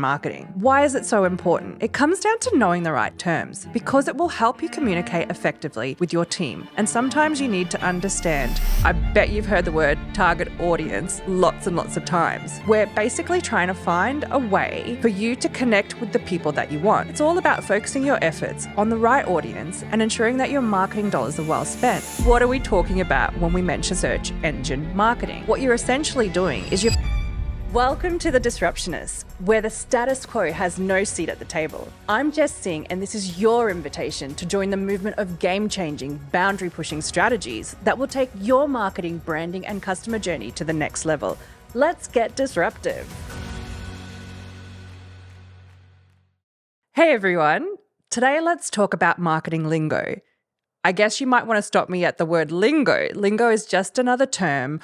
marketing. Why is it so important? It comes down to knowing the right terms because it will help you communicate effectively with your team. And sometimes you need to understand, I bet you've heard the word target audience lots and lots of times. We're basically trying to find a way for you to connect with the people that you want. It's all about focusing your efforts on the right audience and ensuring that your marketing dollars are well spent. What are we talking about when we mention search engine marketing? What you're essentially doing is you're Welcome to the Disruptionist, where the status quo has no seat at the table. I'm Jess Singh, and this is your invitation to join the movement of game-changing, boundary-pushing strategies that will take your marketing, branding, and customer journey to the next level. Let's get disruptive. Hey everyone, today let's talk about marketing lingo. I guess you might want to stop me at the word lingo. Lingo is just another term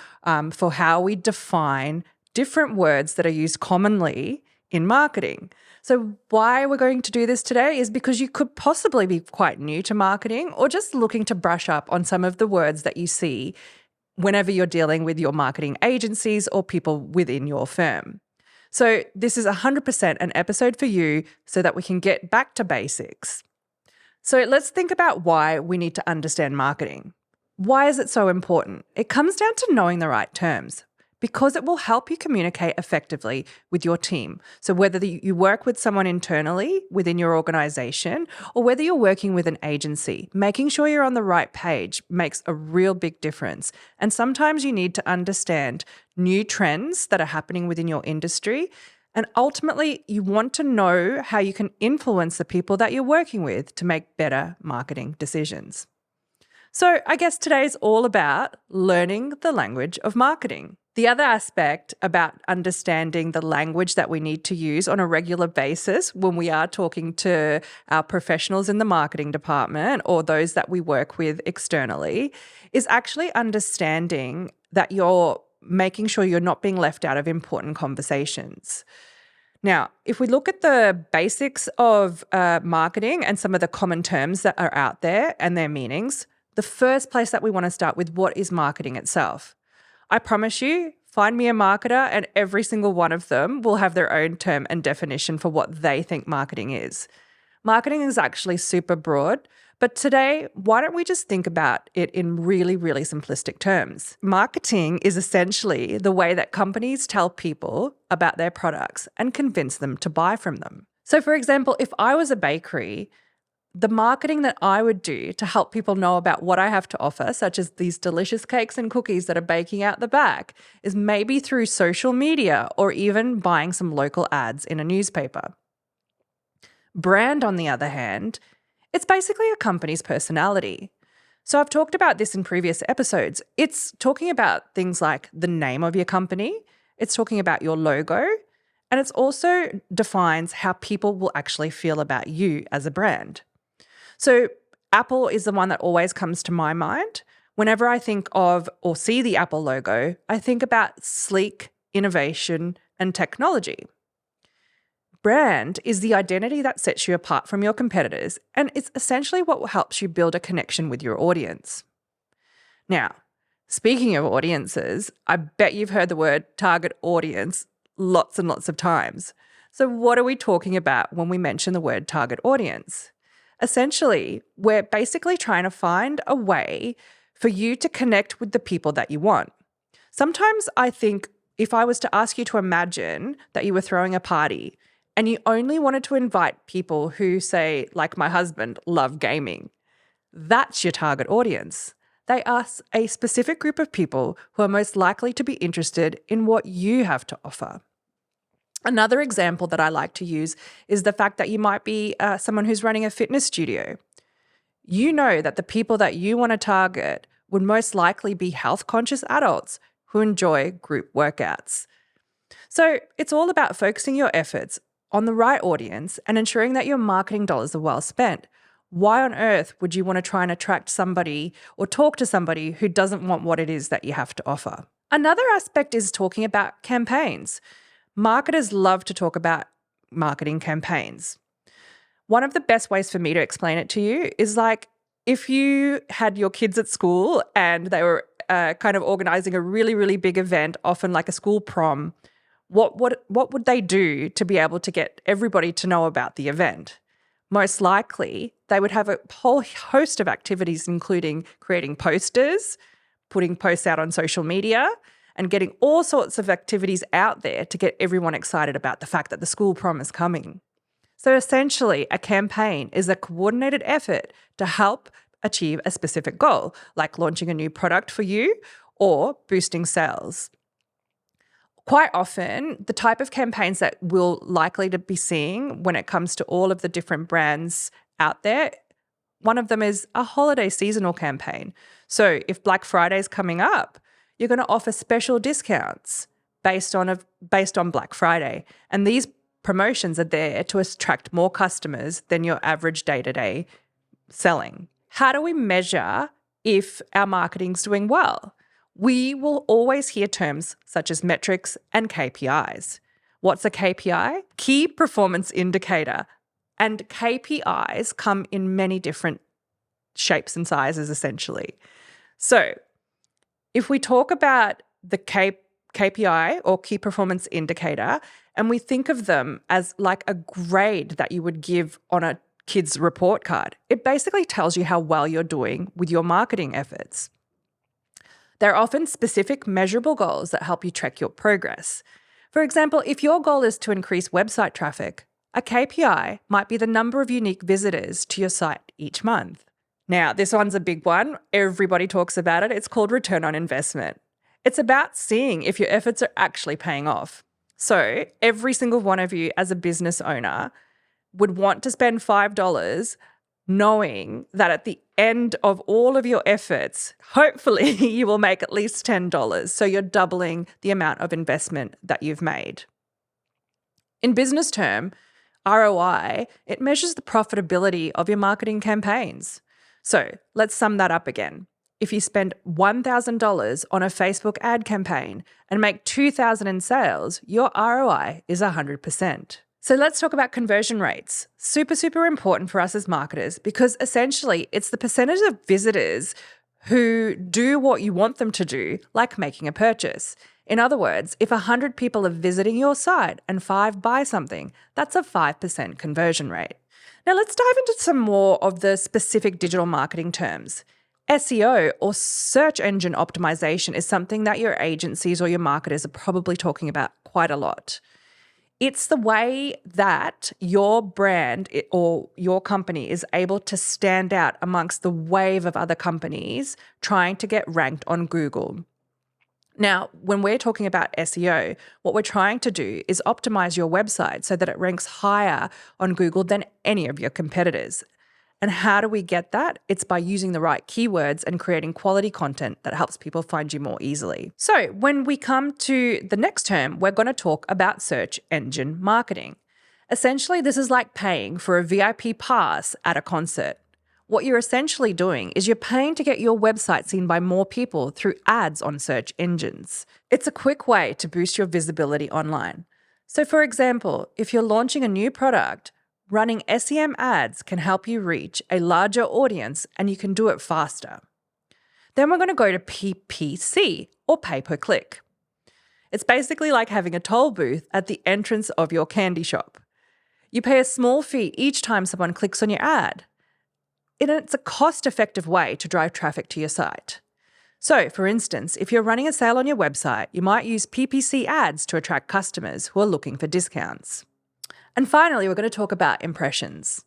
for how we define different words that are used commonly in marketing. So why we're going to do this today is because you could possibly be quite new to marketing or just looking to brush up on some of the words that you see whenever you're dealing with your marketing agencies or people within your firm. So this is 100% an episode for you so that we can get back to basics. So let's think about why we need to understand marketing. Why is it so important? It comes down to knowing the right terms, because it will help you communicate effectively with your team. So whether you work with someone internally within your organization or whether you're working with an agency, making sure you're on the right page makes a real big difference. And sometimes you need to understand new trends that are happening within your industry. And ultimately, you want to know how you can influence the people that you're working with to make better marketing decisions. So I guess today is all about learning the language of marketing. The other aspect about understanding the language that we need to use on a regular basis when we are talking to our professionals in the marketing department or those that we work with externally is actually understanding that you're making sure you're not being left out of important conversations. Now, if we look at the basics of marketing and some of the common terms that are out there and their meanings, the first place that we want to start with, what is marketing itself? I promise you, find me a marketer and every single one of them will have their own term and definition for what they think marketing is. Marketing is actually super broad, but today, why don't we just think about it in really, really simplistic terms? Marketing is essentially the way that companies tell people about their products and convince them to buy from them. So for example, if I was a bakery, the marketing that I would do to help people know about what I have to offer, such as these delicious cakes and cookies that are baking out the back, is maybe through social media or even buying some local ads in a newspaper. Brand, on the other hand, it's basically a company's personality. So I've talked about this in previous episodes. It's talking about things like the name of your company, it's talking about your logo, and it's also defines how people will actually feel about you as a brand. So Apple is the one that always comes to my mind. Whenever I think of or see the Apple logo, I think about sleek, innovation, and technology. Brand is the identity that sets you apart from your competitors, and it's essentially what helps you build a connection with your audience. Now, speaking of audiences, I bet you've heard the word target audience lots and lots of times. So what are we talking about when we mention the word target audience? Essentially, we're basically trying to find a way for you to connect with the people that you want. Sometimes I think if I was to ask you to imagine that you were throwing a party and you only wanted to invite people who, say, like my husband, love gaming, that's your target audience. They are a specific group of people who are most likely to be interested in what you have to offer. Another example that I like to use is the fact that you might be someone who's running a fitness studio. You know that the people that you want to target would most likely be health-conscious adults who enjoy group workouts. So it's all about focusing your efforts on the right audience and ensuring that your marketing dollars are well spent. Why on earth would you want to try and attract somebody or talk to somebody who doesn't want what it is that you have to offer? Another aspect is talking about campaigns. Marketers love to talk about marketing campaigns. One of the best ways for me to explain it to you is like if you had your kids at school and they were kind of organizing a really, really big event, often like a school prom, What would they do to be able to get everybody to know about the event? Most likely, they would have a whole host of activities, including creating posters, putting posts out on social media, and getting all sorts of activities out there to get everyone excited about the fact that the school prom is coming. So essentially, a campaign is a coordinated effort to help achieve a specific goal, like launching a new product for you or boosting sales. Quite often, the type of campaigns that we'll likely to be seeing when it comes to all of the different brands out there, one of them is a holiday seasonal campaign. So if Black Friday is coming up, you're going to offer special discounts based on Black Friday. And these promotions are there to attract more customers than your average day-to-day selling. How do we measure if our marketing's doing well? We will always hear terms such as metrics and KPIs. What's a KPI? Key performance indicator. And KPIs come in many different shapes and sizes, essentially. So if we talk about the KPI or key performance indicator, and we think of them as like a grade that you would give on a kid's report card, it basically tells you how well you're doing with your marketing efforts. There are often specific measurable goals that help you track your progress. For example, if your goal is to increase website traffic, a KPI might be the number of unique visitors to your site each month. Now, this one's a big one. Everybody talks about it. It's called return on investment. It's about seeing if your efforts are actually paying off. So every single one of you as a business owner would want to spend $5 knowing that at the end of all of your efforts, hopefully you will make at least $10. So you're doubling the amount of investment that you've made. In business term, ROI, it measures the profitability of your marketing campaigns. So let's sum that up again. If you spend $1,000 on a Facebook ad campaign and make $2,000 in sales, your ROI is 100%. So let's talk about conversion rates. Super important for us as marketers because essentially it's the percentage of visitors who do what you want them to do, like making a purchase. In other words, if 100 people are visiting your site and 5 buy something, that's a 5% conversion rate. Now let's dive into some more of the specific digital marketing terms. SEO or search engine optimization is something that your agencies or your marketers are probably talking about quite a lot. It's the way that your brand or your company is able to stand out amongst the wave of other companies trying to get ranked on Google. Now, when we're talking about SEO, what we're trying to do is optimize your website so that it ranks higher on Google than any of your competitors. And how do we get that? It's by using the right keywords and creating quality content that helps people find you more easily. So when we come to the next term, we're going to talk about search engine marketing. Essentially, this is like paying for a VIP pass at a concert. What you're essentially doing is you're paying to get your website seen by more people through ads on search engines. It's a quick way to boost your visibility online. So for example, if you're launching a new product, running SEM ads can help you reach a larger audience and you can do it faster. Then we're going to go to PPC or pay per click. It's basically like having a toll booth at the entrance of your candy shop. You pay a small fee each time someone clicks on your ad. And it's a cost-effective way to drive traffic to your site. So, for instance, if you're running a sale on your website, you might use PPC ads to attract customers who are looking for discounts. And finally, we're going to talk about impressions.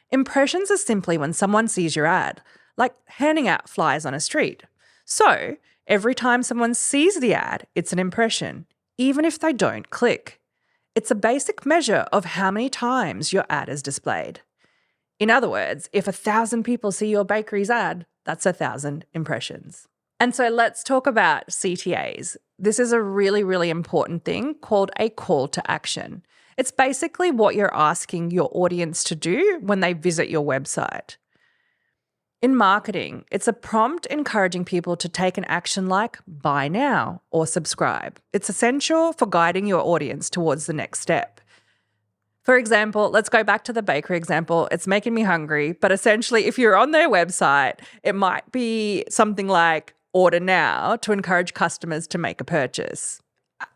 Impressions are simply when someone sees your ad, like handing out flyers on a street. So, every time someone sees the ad, it's an impression, even if they don't click. It's a basic measure of how many times your ad is displayed. In other words, if 1,000 people see your bakery's ad, that's 1,000 impressions. And so let's talk about CTAs. This is a really, really important thing called a call to action. It's basically what you're asking your audience to do when they visit your website. In marketing, it's a prompt encouraging people to take an action like buy now or subscribe. It's essential for guiding your audience towards the next step. For example, let's go back to the bakery example. It's making me hungry, but essentially if you're on their website, it might be something like order now to encourage customers to make a purchase.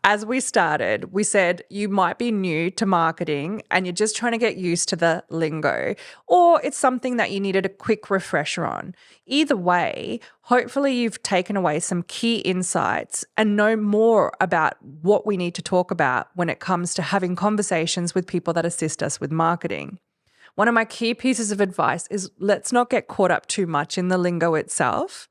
As we started, we said you might be new to marketing and you're just trying to get used to the lingo, or it's something that you needed a quick refresher on. Either way, hopefully you've taken away some key insights and know more about what we need to talk about when it comes to having conversations with people that assist us with marketing. One of my key pieces of advice is let's not get caught up too much in the lingo itself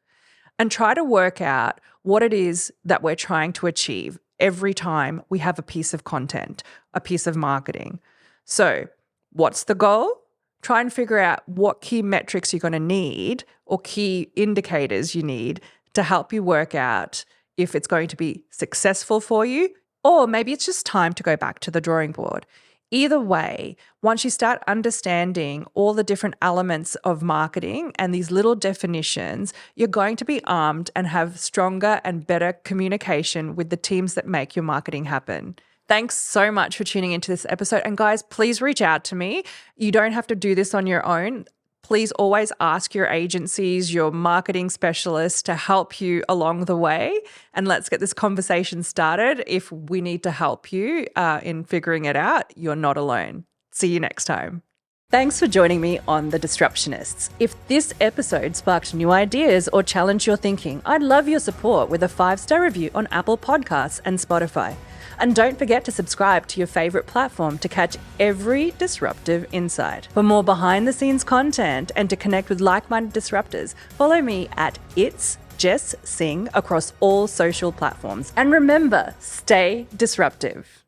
and try to work out what it is that we're trying to achieve every time we have a piece of content, a piece of marketing. So, what's the goal? Try and figure out what key metrics you're going to need or key indicators you need to help you work out if it's going to be successful for you, or maybe it's just time to go back to the drawing board. Either way, once you start understanding all the different elements of marketing and these little definitions, you're going to be armed and have stronger and better communication with the teams that make your marketing happen. Thanks so much for tuning into this episode. And guys, please reach out to me. You don't have to do this on your own. Please always ask your agencies, your marketing specialists to help you along the way. And let's get this conversation started. If we need to help you in figuring it out, you're not alone. See you next time. Thanks for joining me on The Disruptionists. If this episode sparked new ideas or challenged your thinking, I'd love your support with a 5-star review on Apple Podcasts and Spotify. And don't forget to subscribe to your favorite platform to catch every disruptive insight. For more behind-the-scenes content and to connect with like-minded disruptors, follow me at It's Jess Singh across all social platforms. And remember, stay disruptive.